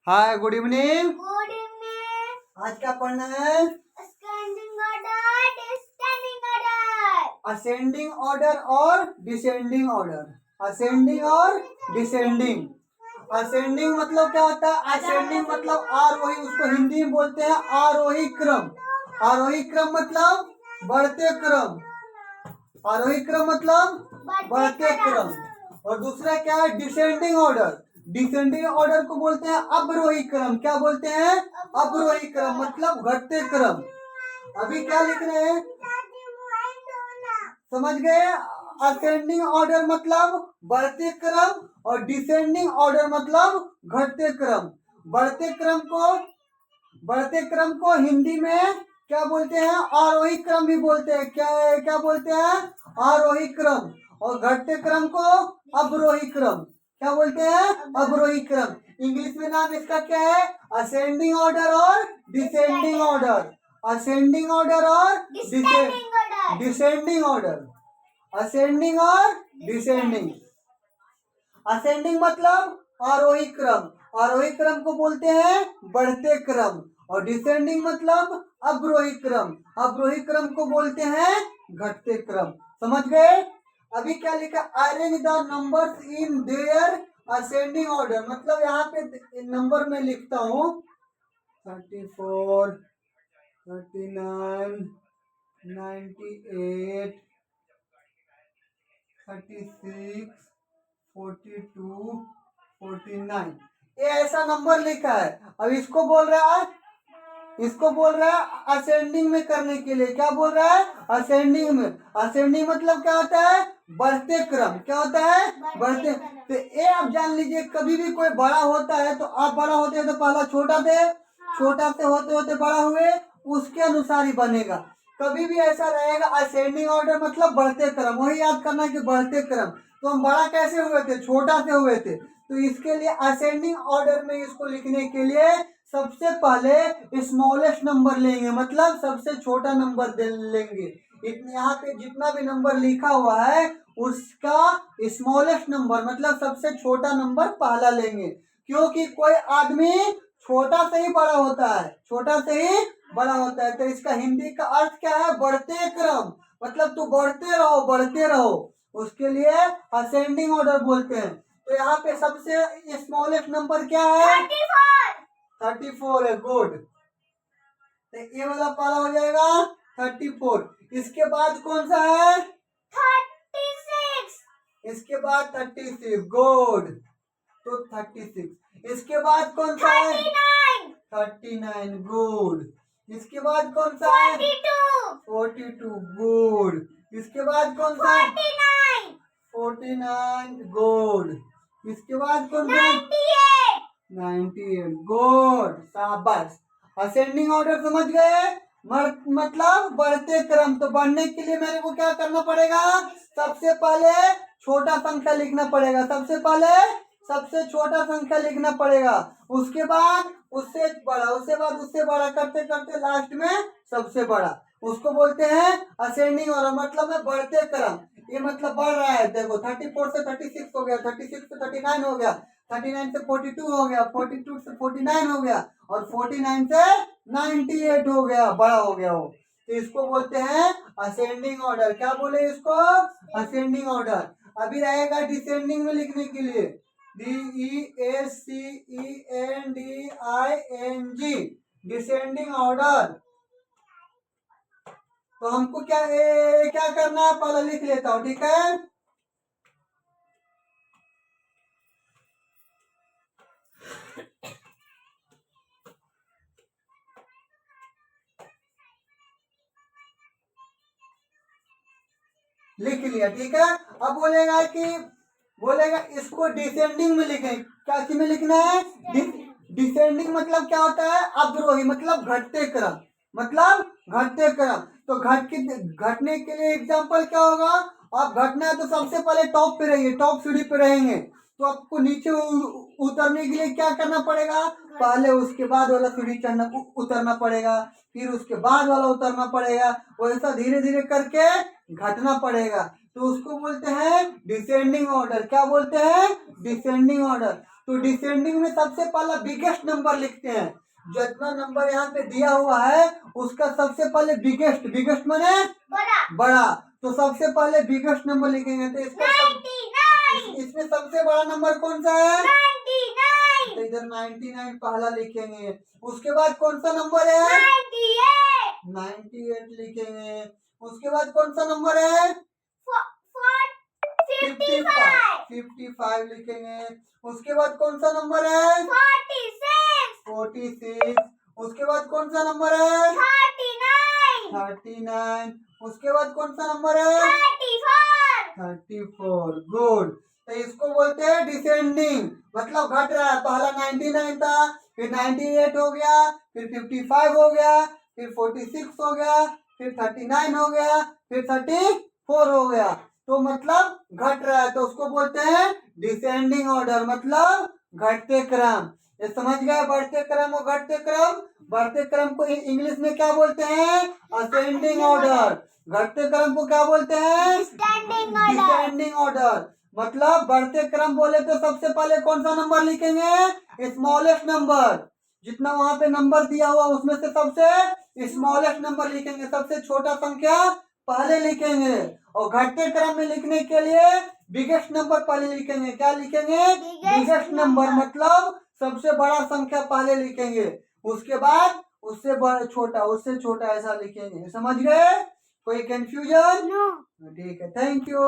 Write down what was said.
हाय, good evening. Good evening. आज क्या पढ़ना है? Ascending order, descending order. Ascending order और डिसेंडिंग ऑर्डर। असेंडिंग और डिसेंडिंग। असेंडिंग मतलब क्या होता है? असेंडिंग मतलब आरोही, उसको हिंदी में बोलते हैं आरोही क्रम। आरोही क्रम मतलब बढ़ते क्रम। आरोही क्रम मतलब बढ़ते क्रम। और दूसरा क्या है? Descending order. डिसेंडिंग ऑर्डर को बोलते हैं अवरोही क्रम। क्या बोलते हैं? अवरोही क्रम मतलब घटते क्रम। अभी क्या लिख रहे हैं? समझ गए? असेंडिंग ऑर्डर मतलब बढ़ते क्रम और डिसेंडिंग ऑर्डर मतलब घटते क्रम। बढ़ते क्रम को हिंदी में क्या बोलते हैं? आरोही क्रम भी बोलते हैं। क्या बोलते हैं? आरोही क्रम। और घटते क्रम को अवरोही क्रम। क्या बोलते हैं? अवरोही क्रम। इंग्लिश में नाम इसका क्या है? असेंडिंग ऑर्डर और डिसेंडिंग ऑर्डर। असेंडिंग ऑर्डर और डिसेंडिंग ऑर्डर। असेंडिंग और डिसेंडिंग। असेंडिंग मतलब आरोही क्रम। आरोही क्रम को बोलते हैं बढ़ते क्रम। और डिसेंडिंग मतलब अवरोही क्रम। अवरोही क्रम को बोलते हैं घटते क्रम। समझ गए? अभी क्या लिखा? Arrange the numbers in their ascending order. मतलब यहाँ पे नंबर में लिखता हूँ 34, 39, 98, 36, 42, 49। ये ऐसा नंबर लिखा है। अब इसको बोल रहा है असेंडिंग में करने के लिए। क्या बोल रहा है? असेंडिंग में। असेंडिंग मतलब क्या होता है? बढ़ते क्रम। क्या होता है? बढ़ते। तो ये आप जान लीजिए, कभी भी कोई बड़ा होता है तो आप बड़ा होते हैं तो पहला छोटा थे, छोटा से होते होते बड़ा हुए, उसके अनुसार ही बनेगा। कभी भी ऐसा रहेगा। असेंडिंग ऑर्डर मतलब बढ़ते क्रम। वही याद करना कि बढ़ते क्रम। तो हम बड़ा कैसे हुए थे? छोटा से हुए थे। तो इसके लिए असेंडिंग ऑर्डर में इसको लिखने के लिए सबसे पहले स्मॉलेस्ट नंबर लेंगे, मतलब सबसे छोटा नंबर लेंगे। इतने यहाँ पे जितना भी नंबर लिखा हुआ है उसका स्मॉलेस्ट नंबर मतलब सबसे छोटा नंबर पहला लेंगे। क्योंकि कोई आदमी छोटा से ही बड़ा होता है, छोटा से ही बड़ा होता है। तो इसका हिंदी का अर्थ क्या है? बढ़ते क्रम। मतलब तू बढ़ते रहो, बढ़ते रहो। उसके लिए असेंडिंग ऑर्डर बोलते हैं। तो यहाँ पे सबसे स्मॉलेस्ट नंबर क्या है? 34 है। गुड। तो ये वाला पहला हो जाएगा 34। इसके बाद कौन सा है? 36। इसके बाद 36। गुड। तो 36। इसके बाद कौन सा है? 39। गुड। इसके बाद कौन सा है? 42। गुड। इसके बाद कौन सा है? 49। गुड। इसके बाद कौन सा है? 98। गुड। शाबाश। असेंडिंग ऑर्डर समझ गए? मतलब बढ़ते क्रम। तो बढ़ने के लिए मेरे को क्या करना पड़ेगा? सबसे पहले छोटा संख्या लिखना पड़ेगा। सबसे पहले सबसे छोटा संख्या लिखना पड़ेगा। उसके बाद उससे बड़ा, उसके बाद उससे बड़ा करते करते लास्ट में सबसे बड़ा। उसको बोलते हैं असेंडिंग ऑर्डर। मतलब है बढ़ते क्रम। ये मतलब बढ़ रहा है। देखो 34 से 36 हो गया, 36 से 39 हो गया, 39 से 42 हो गया, 42 से 49 हो गया, और 49 से 98 हो गया, बड़ा हो गया वो। तो इसको बोलते हैं असेंडिंग ऑर्डर। क्या बोले इसको? Ascending order. अभी रहेगा डिसेंडिंग में लिखने के लिए DESCENDING, डिसेंडिंग ऑर्डर। तो हमको क्या करना है? पहले लिख लेता हूँ, ठीक है? लिख लिया, ठीक है? अब बोलेगा इसको डिसेंडिंग में लिखें। क्या चीज में लिखना है? डिसेंडिंग मतलब क्या होता है? अवरोही मतलब घटते क्रम। मतलब घटते क्रम। तो घटने के लिए एग्जांपल क्या होगा? आप घटना है तो सबसे पहले टॉप पे रहिए, टॉप सीढ़ी पे रहेंगे। तो आपको नीचे उतरने के लिए क्या करना पड़ेगा? पहले उसके बाद वाला सीढ़ी चढ़ना उतरना पड़ेगा, फिर उसके बाद वाला उतरना पड़ेगा। वैसा धीरे धीरे करके घटना पड़ेगा। तो उसको बोलते हैं डिसेंडिंग ऑर्डर। क्या बोलते हैं? Descending order. तो डिसेंडिंग में सबसे पहला बिगेस्ट नंबर लिखते हैं। जितना नंबर यहाँ पे दिया हुआ है उसका सबसे पहले बिगेस्ट माने बड़ा बड़ा। तो सबसे पहले बिगेस्ट नंबर लिखेंगे तो इसमें सबसे बड़ा नंबर कौन सा है? 99 तो इधर 99 पहला लिखेंगे। उसके बाद कौन सा नंबर है? 98 लिखेंगे। उसके बाद कौन सा नंबर है? 55 लिखेंगे। उसके बाद कौन सा नंबर है? 46। उसके बाद कौन सा नंबर है? 39। उसके बाद कौन सा नंबर है? 34। गुड। तो इसको बोलते हैं डिसेंडिंग, मतलब घट रहा है। पहला 99 था, फिर 98 हो गया, फिर 55 हो गया, फिर 46 हो गया, फिर 39 हो गया, फिर 34 हो गया। तो मतलब घट रहा है, तो उसको बोलते हैं डिसेंडिंग ऑर्डर, मतलब घटते क्रम। ये समझ गए? बढ़ते क्रम और घटते क्रम। बढ़ते क्रम को इंग्लिश में क्या बोलते हैं? Ascending order. घटते क्रम को क्या बोलते हैं? Descending order. मतलब बढ़ते क्रम बोले तो सबसे पहले कौन सा नंबर लिखेंगे? Smallest number. जितना वहां पे नंबर दिया हुआ उसमें से सबसे स्मॉलेस्ट नंबर लिखेंगे, सबसे छोटा संख्या पहले लिखेंगे। और घटते क्रम में लिखने के लिए बिगेस्ट नंबर पहले लिखेंगे। क्या लिखेंगे? बिगेस्ट नंबर, मतलब सबसे बड़ा संख्या पहले लिखेंगे। उसके बाद उससे छोटा, उससे छोटा, ऐसा लिखेंगे। समझ गए? कोई कंफ्यूजन? नो ठीक है, थैंक यू।